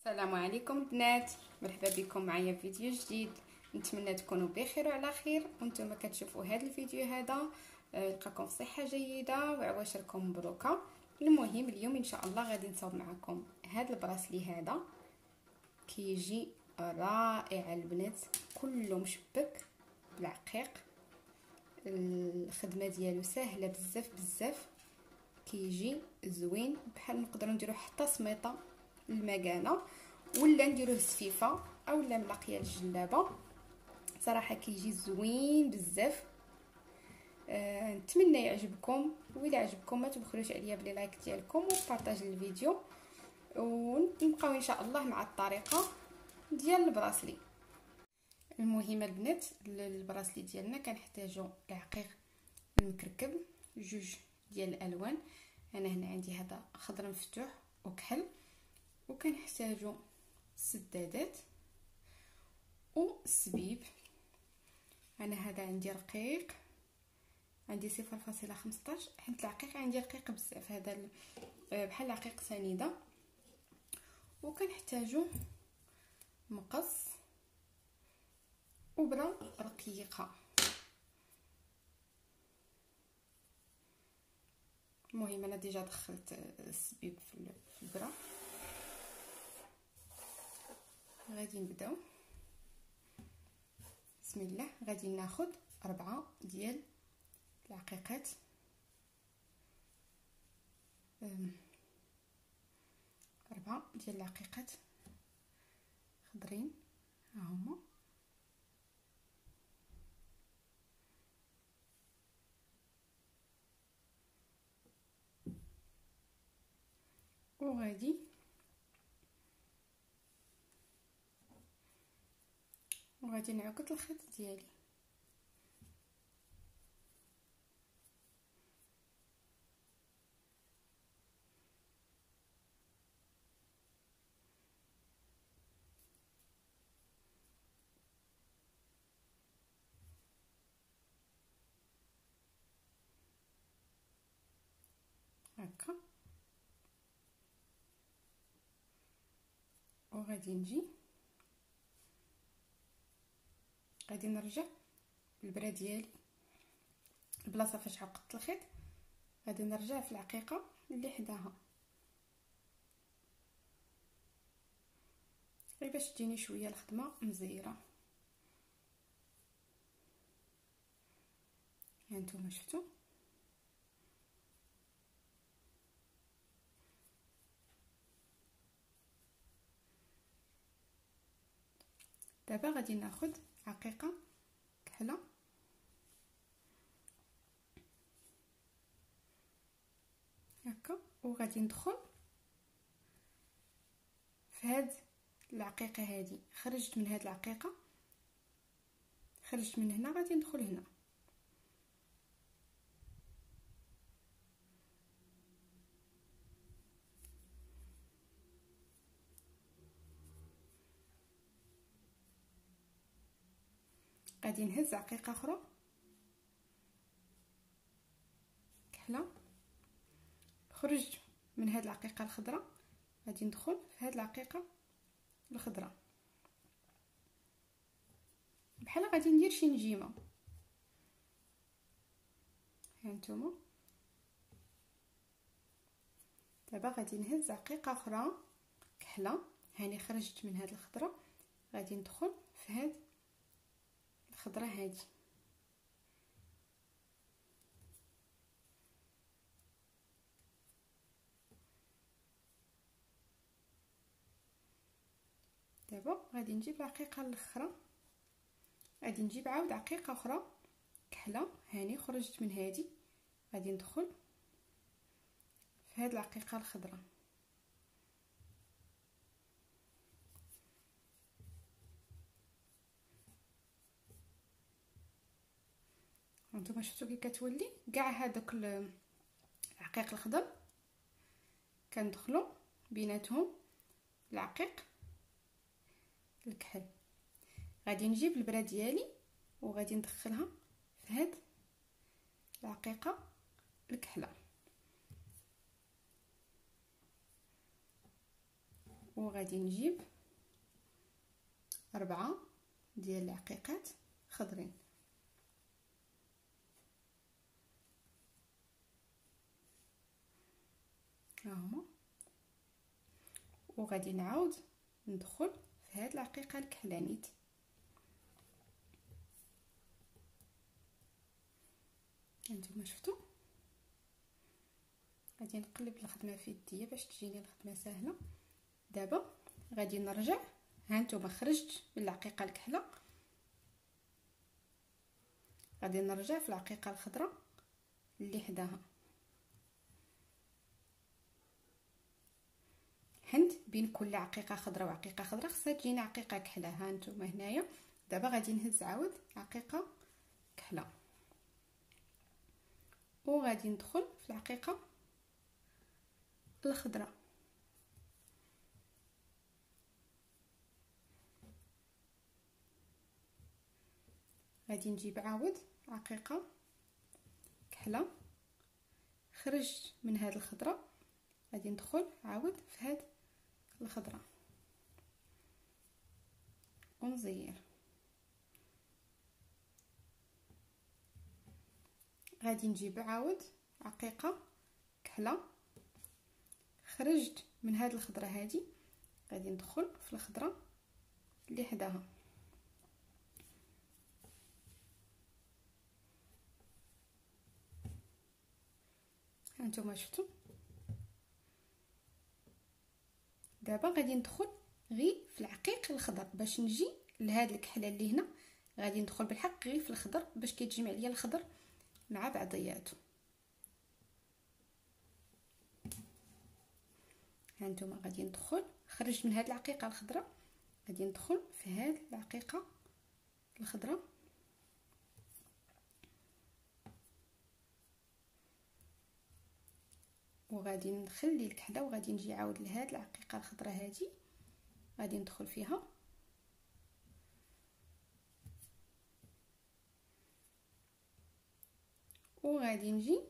السلام عليكم البنات، مرحبا بكم معايا في فيديو جديد. نتمنى تكونوا بخير وعلى خير وانتم كتشوفوا هذا الفيديو هذا. يلقاكم في صحه جيده وعواشركم مبروكه. المهم اليوم ان شاء الله غادي نصاوب معكم هذا البراسلي هذا، كيجي رائع البنات، كله مشبك بالعقيق. الخدمه ديالو سهله بزاف بزاف، كيجي زوين، بحال نقدروا نديروا حتى سميطه المكانه ولا نديروه سفيفه اولا ملاقيه الجلابه. صراحه كيجي زوين بزاف. نتمنى يعجبكم، واذا عجبكم ما تبخلوش عليا بلي لايك ديالكم وبارطاج الفيديو، ونبقاو ان شاء الله مع الطريقه ديال البراسلي. المهم البنات، البراسلي ديالنا كنحتاجو العقيق المكركب جوج ديال الالوان. انا هنا عندي هذا خضر مفتوح وكحل، وكنحتاجو السدادات والسبيب. انا هذا عندي رقيق، عندي 0.15 حيت العقيق عندي رقيق بزاف، هذا بحال العقيق سنيده. وكنحتاجو مقص وبرا رقيقه. المهم انا ديجا دخلت السبيب في البرا. غادي نبداو، بسم الله. غادي ناخذ 4 ديال العقيقات، 4 ديال العقيقات خضرين ها هما. وغادي نعقد الخيط ديالي. هكا، وغادي نجي غادي نرجع البرا ديالي البلاصه فاش عقدت الخيط، غادي نرجع في العقيقه اللي حداها غير باش تجيني شويه الخدمه مزيره. ها نتوما شفتوا. دابا غادي ناخذ عقيقه كحله هكا، وغادي ندخل في هاد العقيقه هذه. خرجت من هاد العقيقه، خرجت من هنا، غادي ندخل هنا. غادي نهز عقيقه اخرى كحله، خرجت من هاد العقيقه الخضراء، غادي ندخل في هاد العقيقه الخضراء بحال غادي ندير شي نجيمه. ها نتوما. دابا غادي نهز عقيقه اخرى كحله، هاني خرجت من هاد الخضره، غادي ندخل في هاد الخضره هادي. دابا غادي نجيب العقيقه الاخرى، غادي نجيب عاود عقيقه اخرى كحله، هاني خرجت من هادي، غادي ندخل في هاد العقيقه الخضراء. هانتوما شفتوا كي كتولي كاع هذوك العقيق الخضر كندخلوا بيناتهم العقيق الكحل. غادي نجيب البرا ديالي وغادي ندخلها في هاد العقيقه الكحله. وغادي نجيب 4 ديال العقيقات خضرين. ها هما، وغادي نعاود ندخل في هاد العقيقه الكحلانيت. هانتوما شفتوا، غادي نقلب الخدمه في يديا باش تجيني الخدمه سهله. دابا غادي نرجع، هانتوما خرجت من العقيقه الكحله، غادي نرجع في العقيقه الخضراء اللي حداها. حنت بين كل عقيقه خضراء وعقيقه خضراء خصها تجينا عقيقه كحله. هانتوما هنايا دابا غادي نهز عاود عقيقه كحله، وغادي ندخل في العقيقه الخضراء. غادي نجيب عاود عقيقه كحله، خرجت من هاد الخضراء، غادي ندخل عاود في هاد الخضراء ونزير. غادي نجيب عاود عقيقه كحله، خرجت من هاد الخضره هادي، غادي ندخل في الخضره اللي حداها. هانتوما شفتوا، دابا غادي ندخل غير في العقيق الخضر باش نجي لهاد الكحله اللي هنا. غادي ندخل بالحق غير في الخضر باش كيتجمع ليا الخضر مع بعضياته. هانتوما غادي ندخل، خرجت من هاد العقيقه الخضراء، غادي ندخل في هاد العقيقه الخضراء وغادي نخلي الكحله، وغادي نجي عاود لهاد العقيقه الخضراء هادي، غادي ندخل فيها وغادي نجي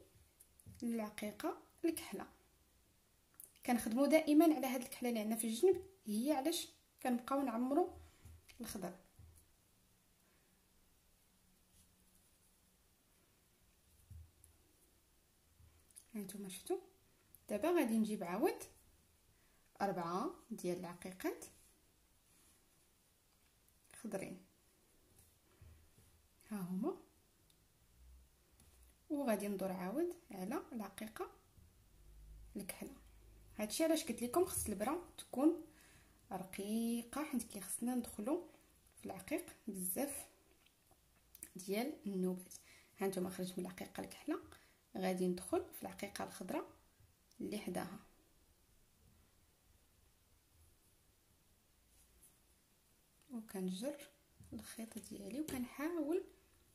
للعقيقه الكحله. كنخدموا دائما على هاد الكحله اللي عندنا في الجنب، هي علاش كنبقاو نعمروا الخضر. هانتوما شفتوا، دابا غادي نجيب عاود 4 ديال العقيقات خضرين، ها هما، وغادي ندور عاود على العقيقه الكحله. هادشي علاش قلت لكم خص البرا تكون رقيقه، حيت كيخصنا ندخلوا في العقيق بزاف ديال النوبات. هانتوما خرجت من العقيقه الكحله، غادي ندخل في العقيقه الخضراء اللي حداها. وكنجر الخيط ديالي وكنحاول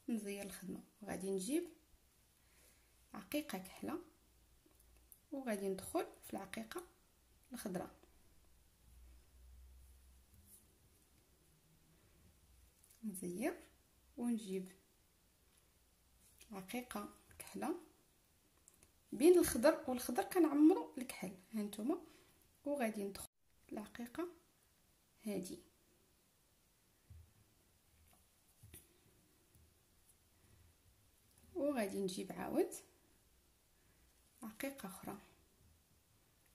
نزير الخدمه. وغادي نجيب عقيقه كحله وغادي ندخل في العقيقه الخضراء. نزير ونجيب عقيقه كحله بين الخضر والخضر كنعمروا الكحل. هانتوما، وغادي ندخل العقيقه هادي، وغادي نجيب عاود عقيقه اخرى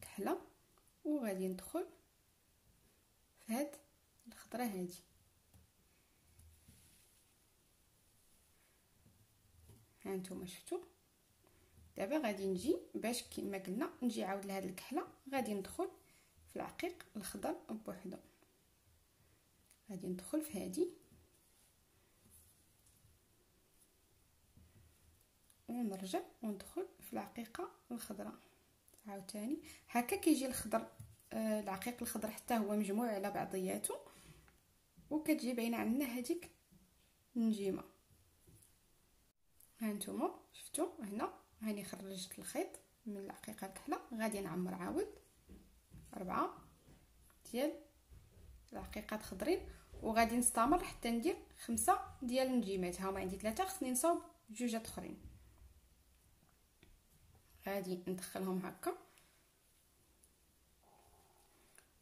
كحله، وغادي ندخل في هاد الخضره هادي. هانتوما شفتوا، دابا غادي نجي باش كما قلنا نجي عاود لهاد الكحله، غادي ندخل في العقيق الخضر بوحدو. غادي ندخل في هادي ونرجع وندخل في العقيقه الخضراء عاوتاني. هكا كيجي الخضر، العقيق الخضر حتى هو مجموع على بعضياته، وكتجي باينه عندنا هذيك النجيمه. هانتوما شفتوا هنا، هاني خرجت الخيط من العقيقه الكحله. غادي نعمر عاود 4 ديال العقيقات خضرين، وغادي نستمر حتى ندير 5 ديال النجيمات. هما عندي 3، خصني نصاوب 2 اخرين. غادي ندخلهم هكا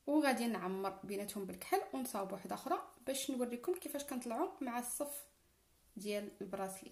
وغادي نعمر بيناتهم بالكحل ونصاوب واحده اخرى باش نوريكم كيفاش كنطلعوا مع الصف ديال البراسلي.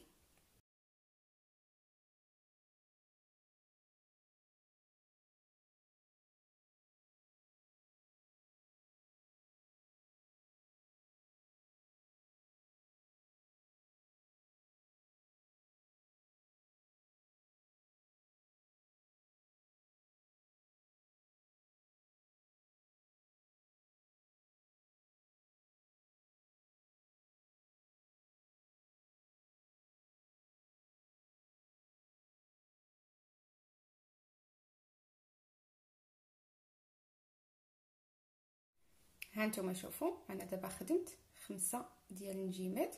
هانتوما شوفوا انا دابا خدمت 5 ديال النجيمات.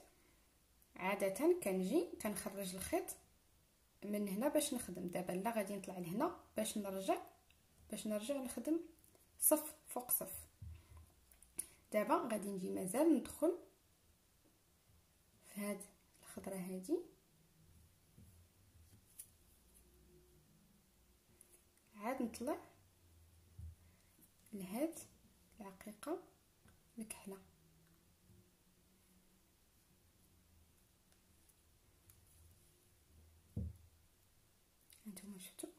عاده كنجي كنخرج الخيط من هنا باش نخدم، دابا لا غادي نطلع لهنا باش نرجع نخدم صف فوق صف. دابا غادي نجي مازال ندخل في هاد الخضره هادي، عاد نطلع لهاد العقيقه الكحله. هانتوما شفتوا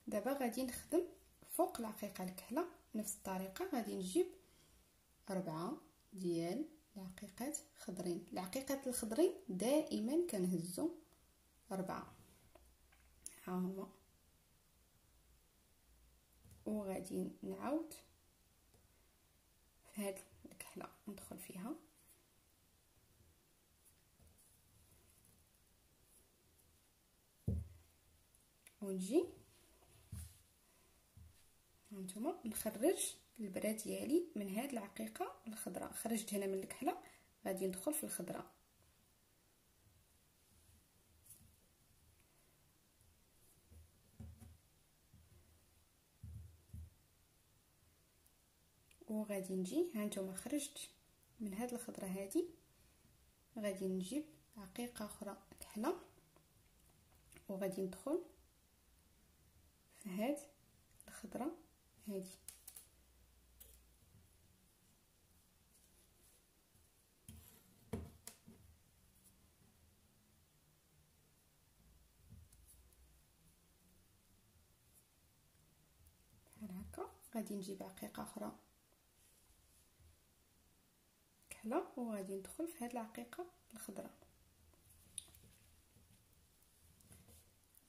دابا غادي نخدم فوق العقيقه الكحله نفس الطريقه. غادي نجيب 4 ديال العقيقات خضرين. العقيقات الخضرين دائما كنهزو 4، ها هما، وغادي نعاود في هاد الكحله ندخل فيها ونجي هانتوما نخرج البرا ديالي من هاد العقيقه الخضراء. خرجت هنا من الكحله، غادي ندخل في الخضراء، وغادي نجي هانتوما خرجت من هاد الخضره هادي، غادي نجيب عقيقه اخرى كحله وغادي ندخل في هاد الخضره هادي. بحال هكا. غادي نجيب عقيقه اخرى كحله وغادي ندخل في هاد العقيقه الخضراء.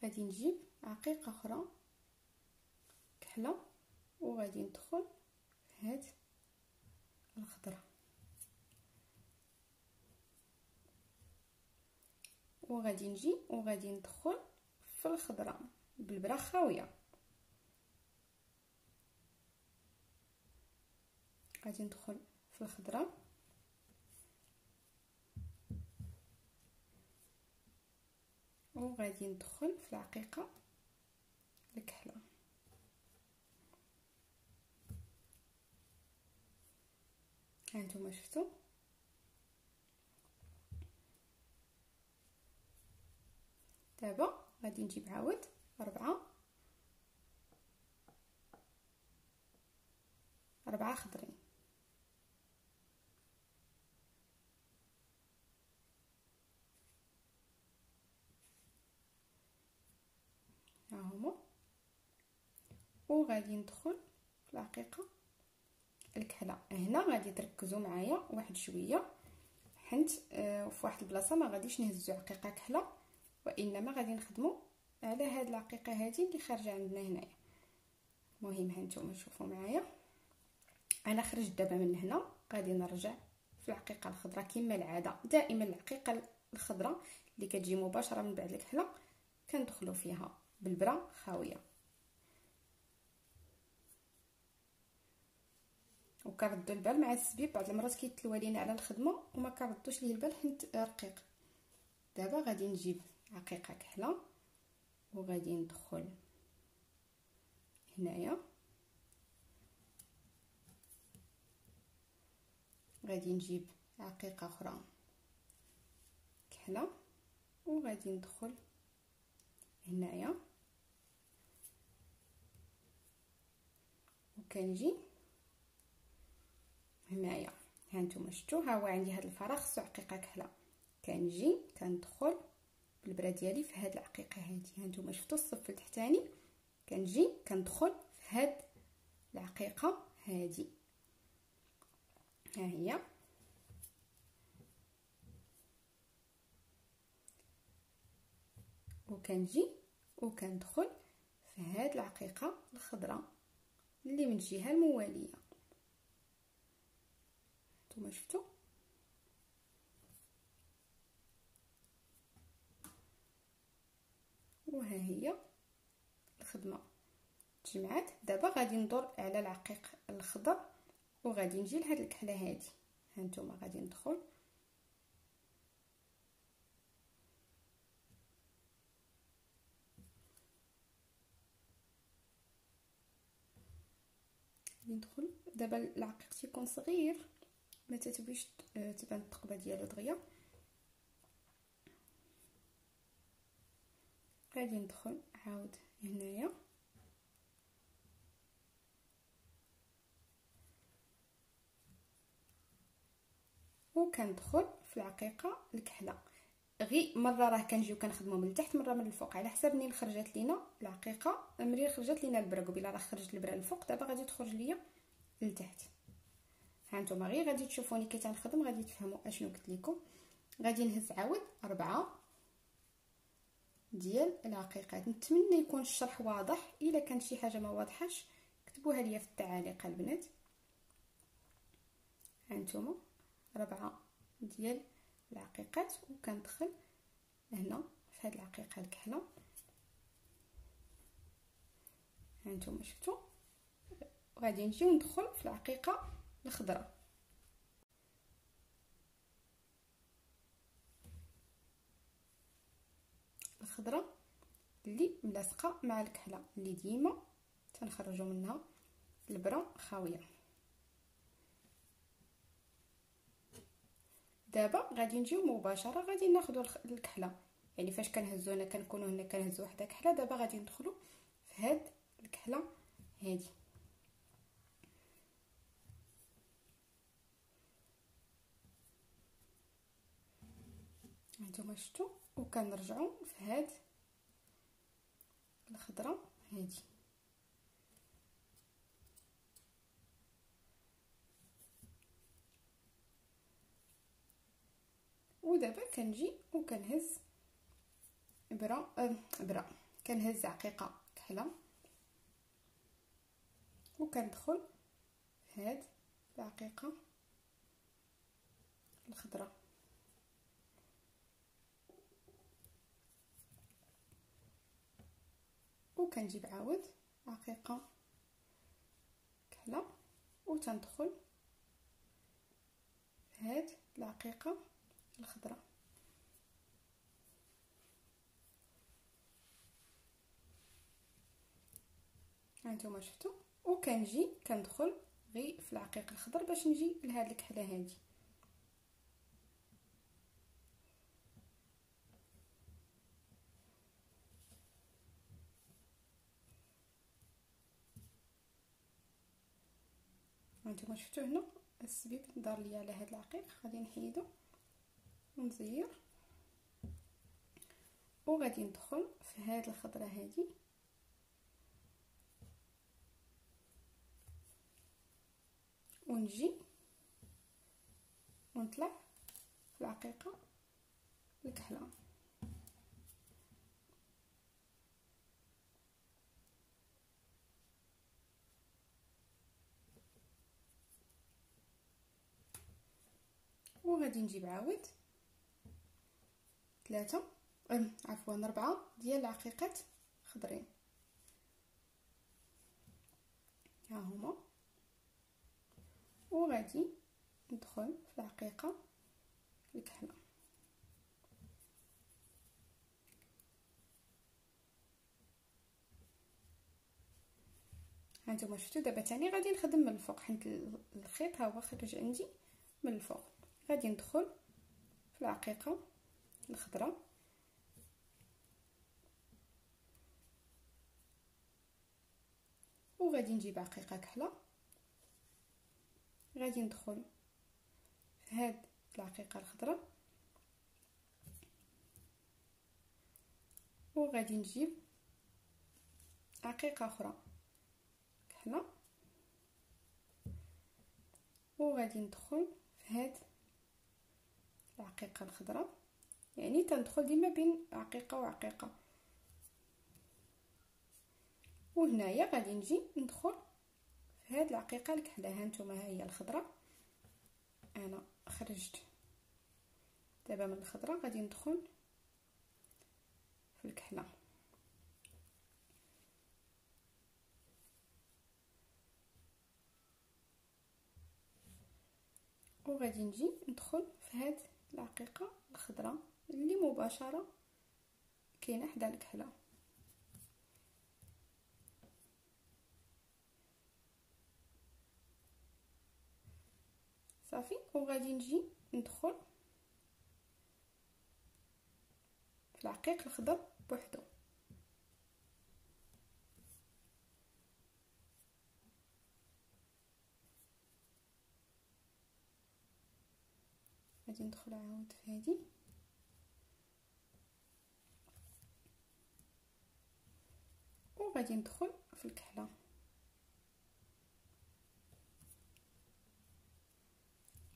غادي نجيب عقيقه اخرى كحله وغادي ندخل في هاد الخضراء، وغادي نجي وغادي ندخل في الخضراء بالبرا خاويه. غادي ندخل في الخضراء وغادي ندخل في العقيقه الكحله. هانتوما شفتوا دابا غادي نجيب عاود 4 خضرين، ها هما، وغادي ندخل في العقيقه الكحله. هنا غادي تركزوا معايا واحد شويه، حيت في واحد البلاصه ما غاديش نهزوا عقيقه كحله، وانما غادي نخدموا على هاد العقيقه هذه اللي خارجه عندنا هنايا. مهم هانتوما شوفوا معايا، انا خرجت دابا من هنا، غادي نرجع في العقيقه الخضراء كما العاده. دائما العقيقه الخضراء اللي كتجي مباشره من بعد الكحله كندخلوا فيها بالبرا خاويه، وكنردوا البال مع السبيب. بعض المرات كيتلوى لينا على الخدمه وما كنردوش ليه البال حيت رقيق. دابا غادي نجيب عقيقه كحله وغادي ندخل هنايا، غادي نجيب عقيقه اخرى الكحله وغادي ندخل هنايا وكنجي هنايا. ها نتوما شفتوا، ها هو عندي هذا الفراغ خصو عقيقه كحله، كنجي كندخل بالبرا ديالي في هاد العقيقه هادي. ها نتوما شفتوا الصف التحتاني، كنجي كندخل في هاد العقيقه هادي، ها هي وكنجي وكندخل في هاد العقيقه الخضراء اللي من الجهه المواليه. نتوما شفتوا، وها هي الخدمه تجمعات. دابا غادي ندور على العقيق الخضر وغادي نجي لهاد الكحله هادي. ها نتوما غادي ندخل دابا العقيق تيكون صغير ما تتبغيش تبان الثقبه ديالو دغيا. غادي ندخل عاود هنايا وكندخل في العقيقه الكحله. غير مره راه كنجيو كنخدمو من التحت، مره من الفوق، على حساب منين خرجت لينا العقيقه. منين خرجت لينا البرا، قبيله راه خرجت البرا الفوق، دابا غادي تخرج ليا لتحت. ها نتوما غير غادي تشوفوني كي تنخدم غادي تفهموا اشنو قلت لكم. غادي نهز عاود 4 ديال العقيقات. نتمنى يكون الشرح واضح، الا كان شي حاجه ما واضحاش كتبوها ليا في التعاليق البنات. ها نتوما 4 ديال العقيقات وكندخل هنا في هذه العقيقه الكحله. ها نتوما شفتوا، غادي نجي وندخل في العقيقه الخضراء. الخضراء اللي ملاصقه مع الكحله اللي ديما تنخرجوا منها البرا خاويه. دابا غادي نجيو مباشره غادي ناخذوا الكحله، يعني فاش كنهزو هنا كنكونوا هنا كنهزوا وحده كحله، دابا غادي ندخلوا في هاد الكحله هادي. هانتوما شفتوا، وكنرجعوا في هاد الخضره هادي. ودابا كنجي وكنهز برا كنهز عقيقه كحله وكندخل في هاد العقيقه الخضراء. وكنجيب عاود عقيقه كحله وتندخل في هاد العقيقه الخضراء. هانتوما شفتوا، وكنجي كندخل غير في العقيق الخضر باش نجي لهاد الكحله هادي. هانتوما شفتوا هنا السبيب دار ليا على هاد العقيق، غادي نحيدو ونزير وغادي ندخل في هاد الخضره هادي ونجي ونطلع في العقيقه الكحله. وغادي نجيب عاود 3 عفوا 4 ديال العقيقات خضرين، ها هما، وغادي ندخل في العقيقه الكحله. هانتوما شفتوا، دابا تاني غادي نخدم من الفوق حيت الخيط ها هو خرج عندي من الفوق. غادي ندخل في العقيقه الخضره. وغادي نجيب عقيقه كحله، غادي ندخل في هاد العقيقه الخضراء، وغادي نجيب عقيقه اخرى كحله، وغادي ندخل في هاد العقيقه الخضراء. يعني تندخل ديما بين عقيقه وعقيقه. وهنايا غادي نجي ندخل في هاد العقيقه الكحله. ها نتوما، ها هي الخضراء، انا خرجت دابا من الخضراء، غادي ندخل في الكحله. وغادي نجي ندخل في هاد العقيقه الخضراء اللي مباشره كاينه حدا الكحله. صافي. وغادي نجي ندخل في العقيق الخضر بوحدو. غادي ندخل عاود في هذه، وغادي ندخل في الكحله.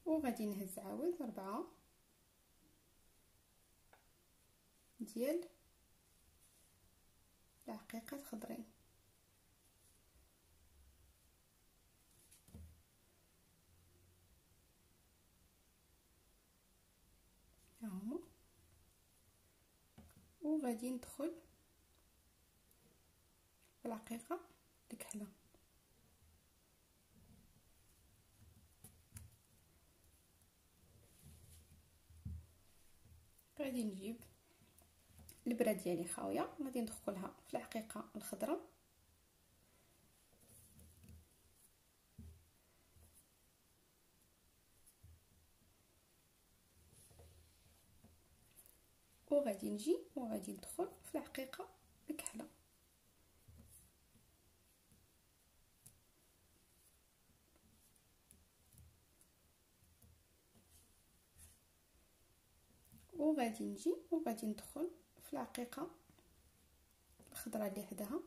وغادي نهز عاود 4 ديال العقيقات خضرين. ها هما. وغادي ندخل في العقيقه الكحله. غادي نجيب البره ديالي خاويه، غادي ندخلها في العقيقه الخضراء، وغادي نجي وغادي ندخل في العقيقه الكحله. وغادي نجي وغادي ندخل في العقيقه الخضراء اللي حداها.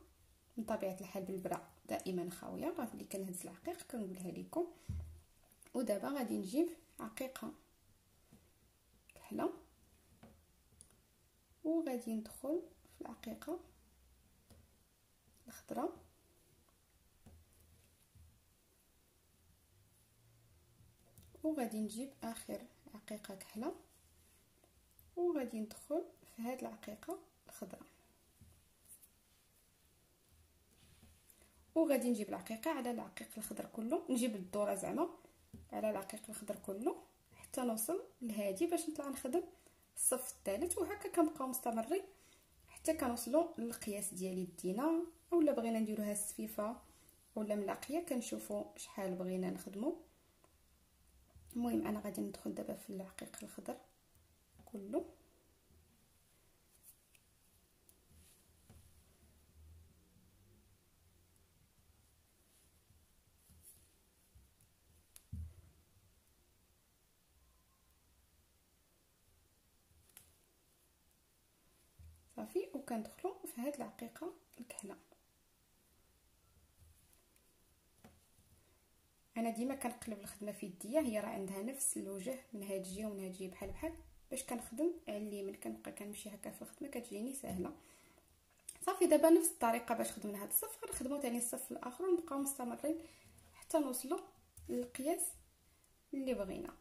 من طبيعه الحال بالبرا دائما خاويه، راه ملي كنهز العقيق كنقولها لكم. ودابا غادي نجيب عقيقه كحله، وغادي ندخل في العقيقه الخضراء، وغادي نجيب اخر عقيقه كحله، وغادي ندخل في هذه العقيقه الخضراء. وغادي نجيب العقيقه على العقيق الخضر كله، نجيب الدوره زعما على العقيق الخضر كله حتى نوصل لهادي باش نطلع نخدم الصف الثالث. وهكا كنبقاو مستمرين حتى كنوصلوا للقياس ديالي دينا، اولا بغينا نديروها سفيفه ولا ملاقيه، كنشوفوا شحال بغينا نخدموا. المهم انا غادي ندخل دابا في العقيق الخضر كله. صافي. وكندخلوا في هذه العقيقه الكحله. انا ديما كنقلب الخدمه في يديا، هي راه عندها نفس الوجه من هاد الجهه ومن هاد الجهه بحال بحال، باش كنخدم على اليمين كنبقى كنمشي هكا في الخدمه كتجيني سهله. صافي. دابا نفس الطريقه باش خدمنا هاد الصف غنخدموا ثاني الصف الاخر ونبقاو مستمرين حتى نوصلوا للقياس اللي بغينا.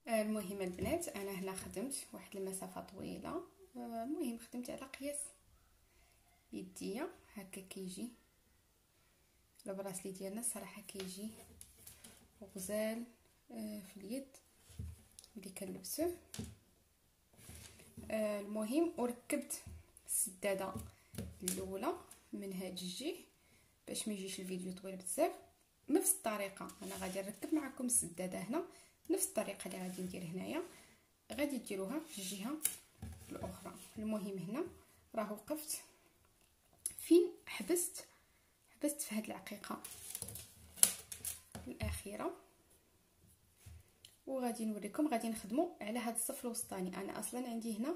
المهم البنات، انا هنا خدمت واحد المسافه طويله. المهم خدمت على قياس يديا. هكا كيجي البراسلي ديالنا، الصراحه كيجي غزال في اليد ملي كنلبسوه. المهم وركبت السداده الاولى من هاد الجهه باش ما يجيش الفيديو طويل بزاف. نفس الطريقه انا غادي نركب معكم السداده هنا، نفس الطريقه اللي غادي ندير هنايا غادي ديروها في الجهه الاخرى. المهم هنا راه وقفت فين حبست في هاد العقيقه الاخيره، وغادي نوريكم. غادي نخدموا على هاد الصف الوسطاني. انا اصلا عندي هنا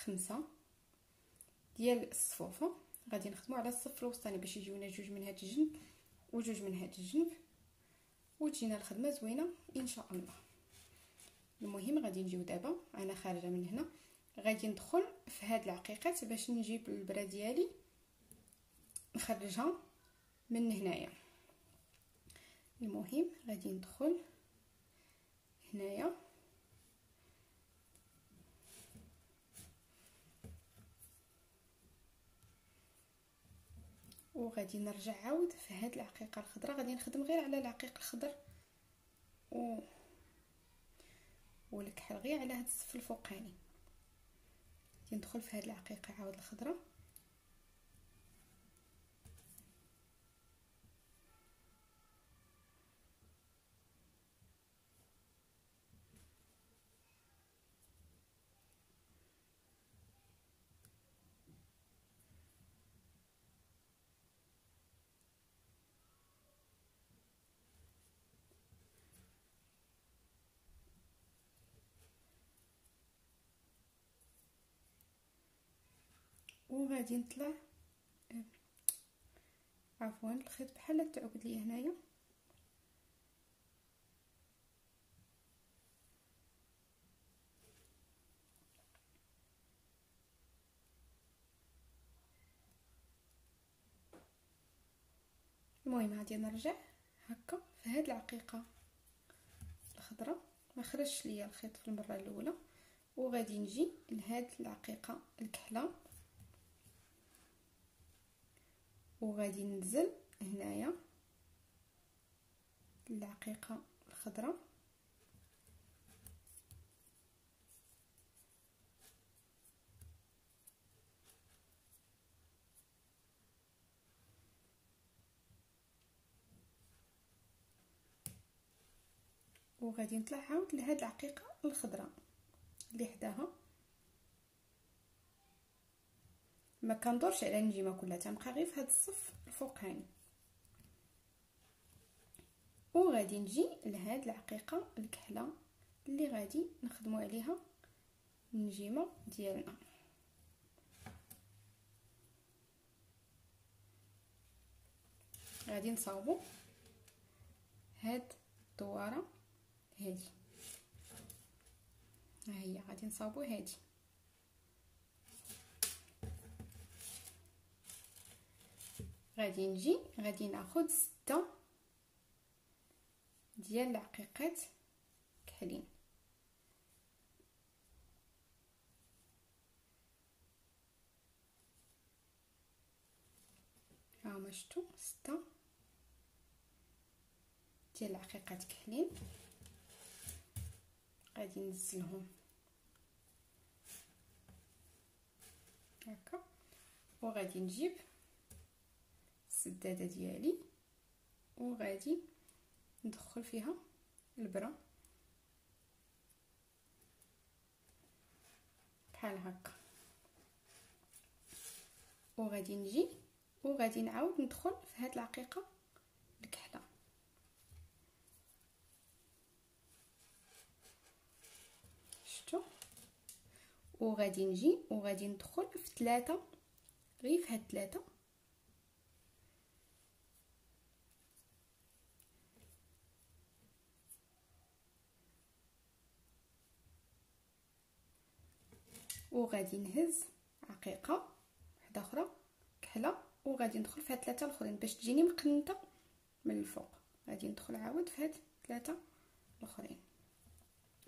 5 ديال الصفوفه، غادي نخدموا على الصف الوسطاني باش يجيونا 2 من هاد الجنب و2 من هاد الجنب، وتجينا الخدمه زوينه ان شاء الله. المهم غادي نجيو دابا، انا خارجه من هنا غادي ندخل في هاد العقيقات باش نجيب البرا ديالي نخرجها من هنايا. المهم غادي ندخل هنايا وغادي نرجع عاود في هاد العقيقه الخضراء. غادي نخدم غير على العقيق الخضر والكحل غير على هاد الصف الفوقاني. غادي ندخل في هاد العقيقه عاود الخضراء وغادي نطلع. عفوا الخيط بحال تعقد لي هنايا. المهم غادي نرجع هكا في هاد العقيقه الخضراء، ما خرجش ليا الخيط في المره الاولى، وغادي نجي لهاد العقيقه الكحله وغادي ننزل هنايا العقيقه الخضراء وغادي نطلع عاود لهاد العقيقه الخضراء اللي حداها. ما كندورش على النجيمه كلها، تنبقى غير في هاد الصف الفوقاني، وغادي نجي لهاد العقيقه الكحله اللي غادي نخدموا عليها النجيمه ديالنا. غادي نصاوبوا هاد الدواره هادي، ها هي غادي نصاوبوا هادي. غادي نجي غادي ناخذ 6 ديال العقيقات كحلين. ها هما شفتوا 6 ديال العقيقات كحلين. غادي ننزلهم هكا، وغادي نجيب السداده ديالي وغادي ندخل فيها البرا بحال هكا، وغادي نجي وغادي نعاود ندخل في هاد العقيقه الكحله. شفتوا؟ وغادي نجي وغادي ندخل في 3 غير في هاد 3 وغادي نهز عقيقه واحده اخرى كحله وغادي ندخل في هاد 3 الاخرين باش تجيني مقنته من الفوق. غادي ندخل عاود في هاد 3 الاخرين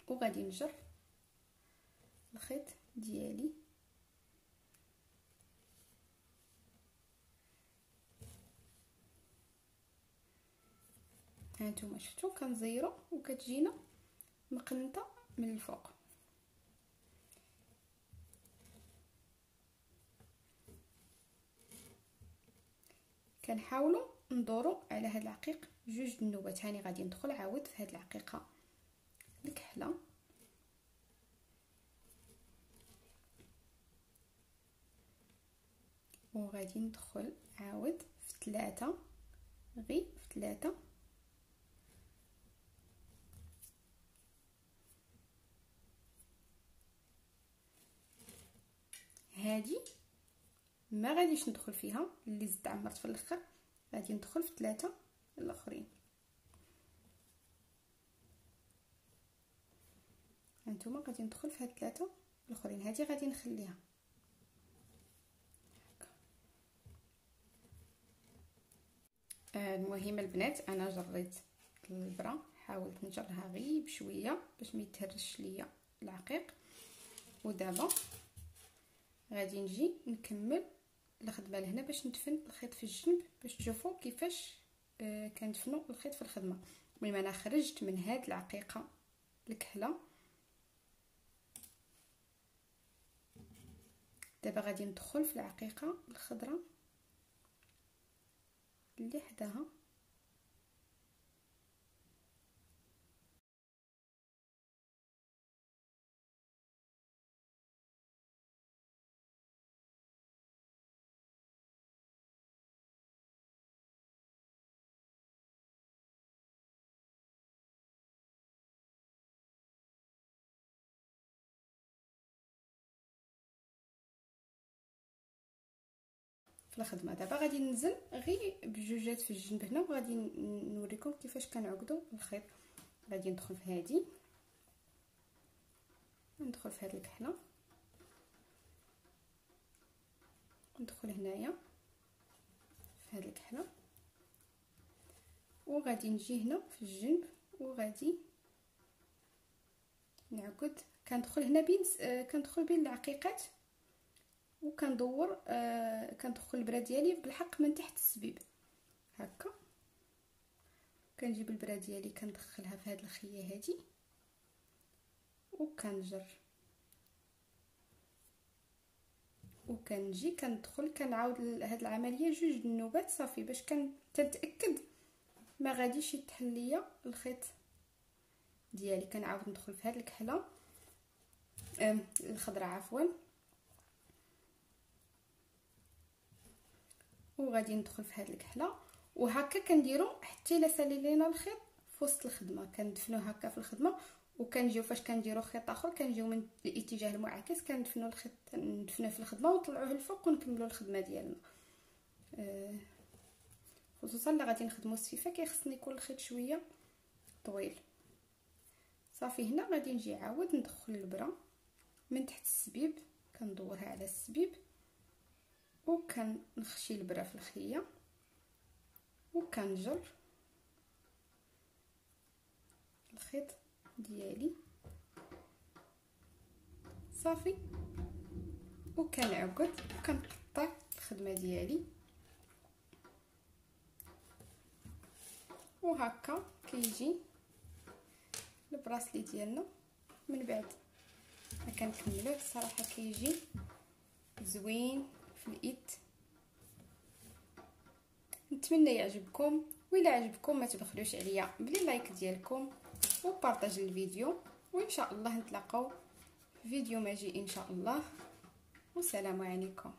وغادي نجر الخيط ديالي. هانتوما شفتوا كنزيرو وكتجينا مقنطه من الفوق. كنحاولوا ندوروا على هاد العقيق جوج النوبات. هاني غادي ندخل عاود في هاد العقيقه الكحله، وغادي ندخل عاود في 3 غير في 3. هادي ما غاديش ندخل فيها، اللي زدت عمرت في الاخر غادي ندخل في 3 الاخرين. هانتوما غادي ندخل في هاد 3 الاخرين. هادي غادي نخليها. المهم البنات انا جريت البرا، حاولت نجرها غير بشويه باش ما يتهرش ليا العقيق. ودابا غادي نجي نكمل الخدمه لهنا باش ندفن الخيط في الجنب، باش تشوفوا كيفاش كندفنوا الخيط في الخدمه. المهم انا خرجت من هاد العقيقه الكحله، دابا غادي ندخل في العقيقه الخضراء اللي حداها. في الخدمه دابا غادي ننزل غير بجوجات في الجنب هنا، وغادي نوريكم كيفاش كنعقدوا الخيط. غادي ندخل في هذه، ندخل في هذه الكحله، ندخل هنايا في هذه الكحله، وغادي نجي هنا في الجنب وغادي نعقد. كندخل هنا بين كندخل بين العقيقات وكندور كندخل البرا ديالي بالحق من تحت السبيب هكا. كنجيب البرا ديالي كندخلها في هذه الخيه هذه وكنجر، وكنجي كندخل كنعاود هاد العمليه جوج النوبات صافي، باش كنتاكد ما غاديش يتحل ليا الخيط ديالي. كنعاود ندخل في هاد الكحله الخضراء عفوا، وغادي ندخل في هاد الكحله. وهكا كنديروا حتى الا سالي لينا الخيط في وسط الخدمه، كندفنوه هكا في الخدمه، وكنجيو فاش كنديروا خيط اخر كنجيو من الاتجاه المعاكس كندفنوا الخيط، ندفنوه في الخدمه ونطلعوه الفوق ونكملوا الخدمه ديالنا. خصوصا اللي غادي نخدموا السفيفه كيخصني يكون الخيط شويه طويل. صافي هنا غادي نجي عاود ندخل البرا من تحت السبيب، كندورها على السبيب وكنخشي البرا في الخيه وكنجر الخيط ديالي صافي، وكنعقد وكنقطع الخدمه ديالي. وهكا كيجي البراسلي ديالنا. من بعد ما كنكملوه الصراحه كيجي زوين في الايد. نتمنى يعجبكم، وإلا عجبكم ما تبخلوش عليا بلي لايك ديالكم وبارطاج الفيديو، وان شاء الله نتلاقاو في فيديو ماجي ان شاء الله. والسلام عليكم.